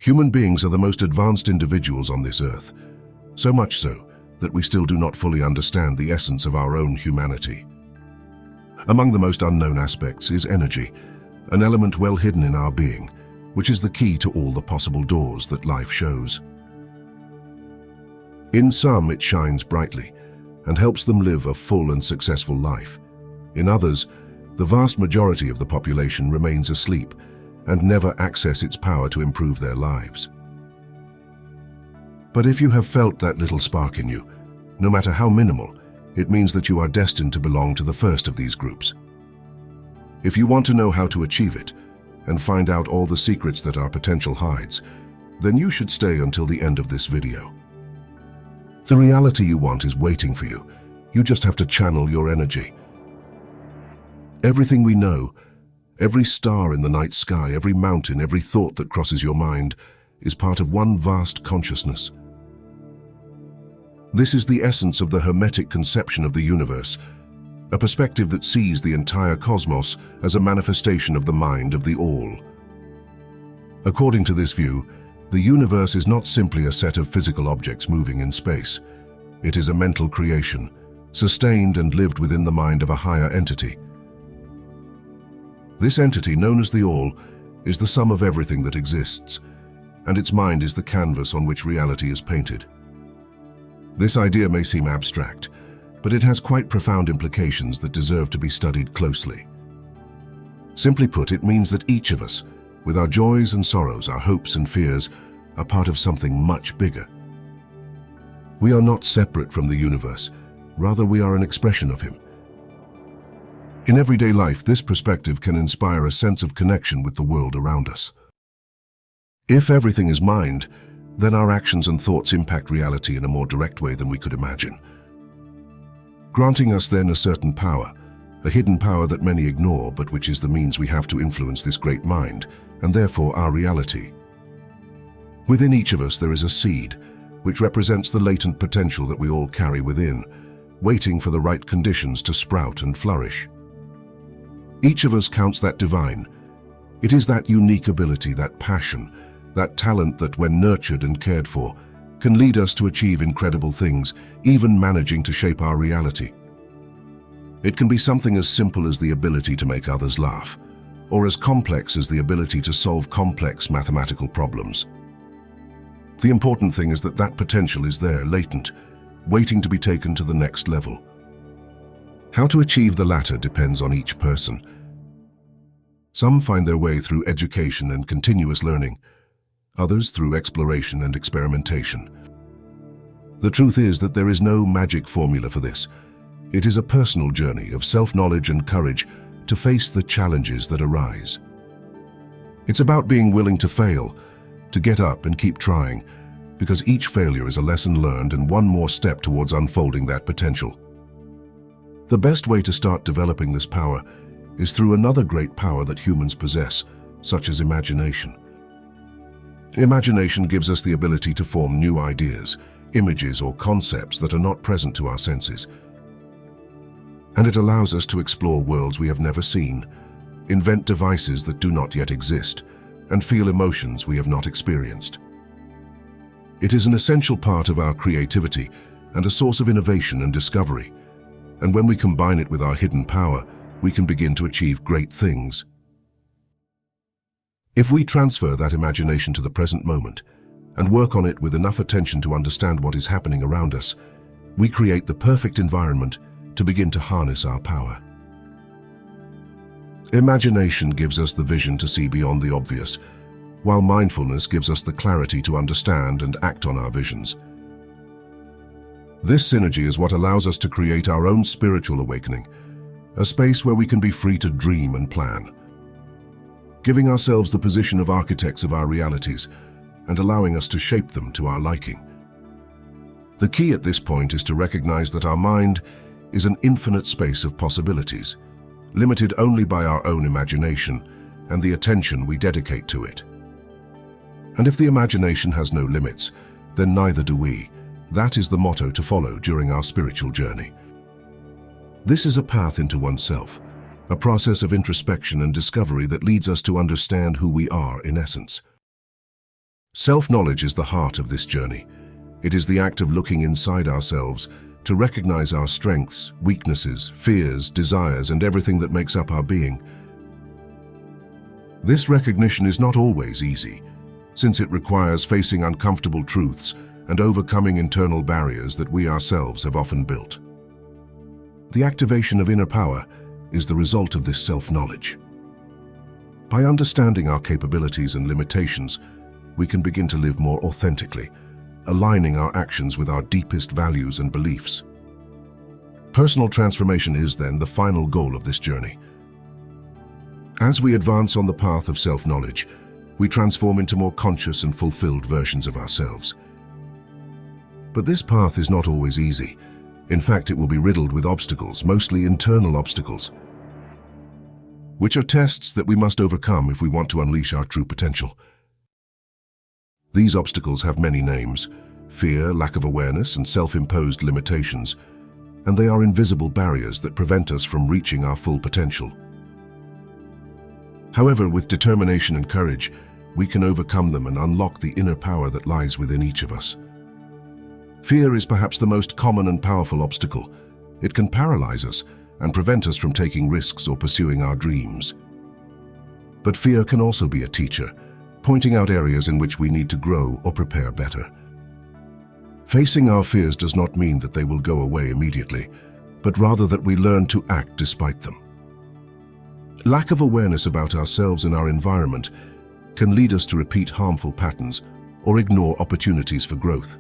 Human beings are the most advanced individuals on this earth, so much so that we still do not fully understand the essence of our own humanity. Among the most unknown aspects is energy, an element well hidden in our being, which is the key to all the possible doors that life shows. In some, it shines brightly and helps them live a full and successful life. In others, the vast majority of the population remains asleep and never access its power to improve their lives. But if you have felt that little spark in you, no matter how minimal, it means that you are destined to belong to the first of these groups. If you want to know how to achieve it and find out all the secrets that our potential hides, then you should stay until the end of this video. The reality you want is waiting for you. You just have to channel your energy. Everything we know, every star in the night sky, every mountain, every thought that crosses your mind is part of one vast consciousness. This is the essence of the Hermetic conception of the universe, a perspective that sees the entire cosmos as a manifestation of the mind of the All. According to this view, the universe is not simply a set of physical objects moving in space. It is a mental creation, sustained and lived within the mind of a higher entity. This entity, known as the All, is the sum of everything that exists, and its mind is the canvas on which reality is painted. This idea may seem abstract, but it has quite profound implications that deserve to be studied closely. Simply put, it means that each of us, with our joys and sorrows, our hopes and fears, are part of something much bigger. We are not separate from the universe, rather we are an expression of him. In everyday life, this perspective can inspire a sense of connection with the world around us. If everything is mind, then our actions and thoughts impact reality in a more direct way than we could imagine, granting us then a certain power, a hidden power that many ignore, but which is the means we have to influence this great mind, and therefore our reality. Within each of us there is a seed, which represents the latent potential that we all carry within, waiting for the right conditions to sprout and flourish. Each of us counts that divine. It is that unique ability, that passion, that talent that, when nurtured and cared for, can lead us to achieve incredible things, even managing to shape our reality. It can be something as simple as the ability to make others laugh, or as complex as the ability to solve complex mathematical problems. The important thing is that that potential is there, latent, waiting to be taken to the next level. How to achieve the latter depends on each person. Some find their way through education and continuous learning, others through exploration and experimentation. The truth is that there is no magic formula for this. It is a personal journey of self-knowledge and courage to face the challenges that arise. It's about being willing to fail, to get up and keep trying, because each failure is a lesson learned and one more step towards unfolding that potential. The best way to start developing this power is through another great power that humans possess, such as imagination. Imagination gives us the ability to form new ideas, images, or concepts that are not present to our senses. And it allows us to explore worlds we have never seen, invent devices that do not yet exist, and feel emotions we have not experienced. It is an essential part of our creativity and a source of innovation and discovery. And when we combine it with our hidden power, we can begin to achieve great things. If we transfer that imagination to the present moment and work on it with enough attention to understand what is happening around us, we create the perfect environment to begin to harness our power. Imagination gives us the vision to see beyond the obvious, while mindfulness gives us the clarity to understand and act on our visions. This synergy is what allows us to create our own spiritual awakening, a space where we can be free to dream and plan, giving ourselves the position of architects of our realities and allowing us to shape them to our liking. The key at this point is to recognize that our mind is an infinite space of possibilities, limited only by our own imagination and the attention we dedicate to it. And if the imagination has no limits, then neither do we. That is the motto to follow during our spiritual journey. This is a path into oneself, a process of introspection and discovery that leads us to understand who we are in essence. Self-knowledge is the heart of this journey. It is the act of looking inside ourselves to recognize our strengths, weaknesses, fears, desires, and everything that makes up our being. This recognition is not always easy, since it requires facing uncomfortable truths and overcoming internal barriers that we ourselves have often built. The activation of inner power is the result of this self-knowledge. By understanding our capabilities and limitations, we can begin to live more authentically, aligning our actions with our deepest values and beliefs. Personal transformation is then the final goal of this journey. As we advance on the path of self-knowledge, we transform into more conscious and fulfilled versions of ourselves. But this path is not always easy. In fact, it will be riddled with obstacles, mostly internal obstacles, which are tests that we must overcome if we want to unleash our true potential. These obstacles have many names: fear, lack of awareness, and self-imposed limitations, and they are invisible barriers that prevent us from reaching our full potential. However, with determination and courage, we can overcome them and unlock the inner power that lies within each of us. Fear is perhaps the most common and powerful obstacle. It can paralyze us and prevent us from taking risks or pursuing our dreams. But fear can also be a teacher, pointing out areas in which we need to grow or prepare better. Facing our fears does not mean that they will go away immediately, but rather that we learn to act despite them. Lack of awareness about ourselves and our environment can lead us to repeat harmful patterns or ignore opportunities for growth.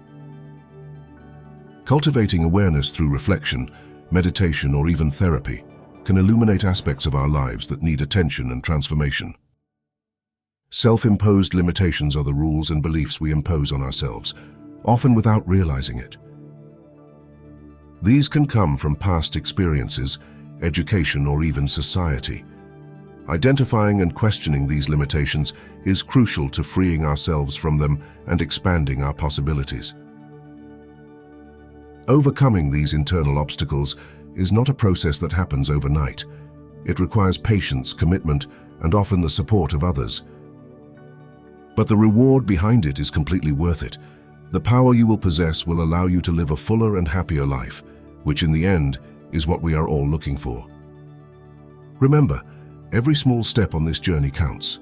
Cultivating awareness through reflection, meditation, or even therapy can illuminate aspects of our lives that need attention and transformation. Self-imposed limitations are the rules and beliefs we impose on ourselves, often without realizing it. These can come from past experiences, education, or even society. Identifying and questioning these limitations is crucial to freeing ourselves from them and expanding our possibilities. Overcoming these internal obstacles is not a process that happens overnight. It requires patience, commitment, and often the support of others. But the reward behind it is completely worth it. The power you will possess will allow you to live a fuller and happier life, which in the end is what we are all looking for. Remember, every small step on this journey counts.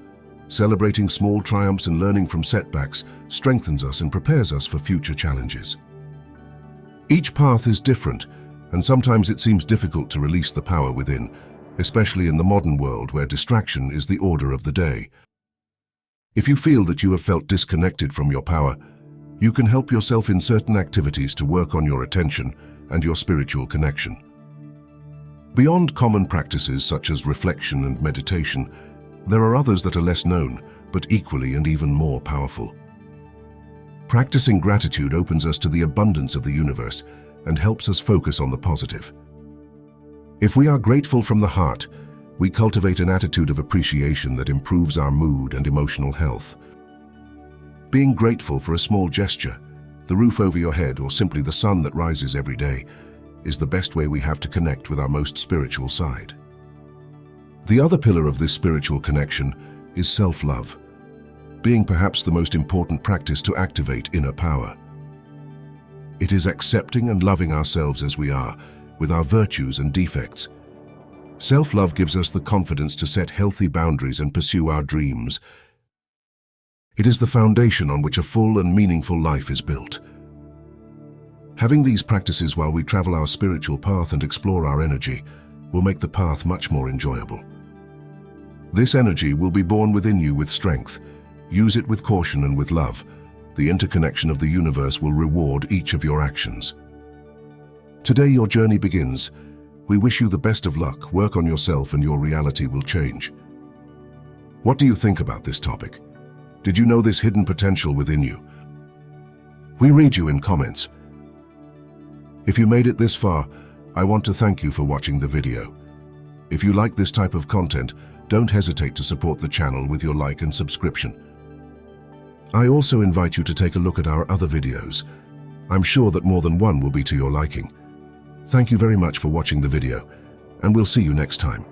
Celebrating small triumphs and learning from setbacks strengthens us and prepares us for future challenges. Each path is different, and sometimes it seems difficult to release the power within, especially in the modern world where distraction is the order of the day. If you feel that you have felt disconnected from your power, you can help yourself in certain activities to work on your attention and your spiritual connection. Beyond common practices such as reflection and meditation, there are others that are less known, but equally and even more powerful. Practicing gratitude opens us to the abundance of the universe and helps us focus on the positive. If we are grateful from the heart, we cultivate an attitude of appreciation that improves our mood and emotional health. Being grateful for a small gesture, the roof over your head, or simply the sun that rises every day, is the best way we have to connect with our most spiritual side. The other pillar of this spiritual connection is self-love, being perhaps the most important practice to activate inner power. It is accepting and loving ourselves as we are, with our virtues and defects. Self-love gives us the confidence to set healthy boundaries and pursue our dreams. It is the foundation on which a full and meaningful life is built. Having these practices while we travel our spiritual path and explore our energy will make the path much more enjoyable. This energy will be born within you with strength. Use it with caution and with love. The interconnection of the universe will reward each of your actions. Today your journey begins. We wish you the best of luck. Work on yourself and your reality will change. What do you think about this topic? Did you know this hidden potential within you? We read you in comments. If you made it this far, I want to thank you for watching the video. If you like this type of content, don't hesitate to support the channel with your like and subscription. I also invite you to take a look at our other videos. I'm sure that more than one will be to your liking. Thank you very much for watching the video, and we'll see you next time.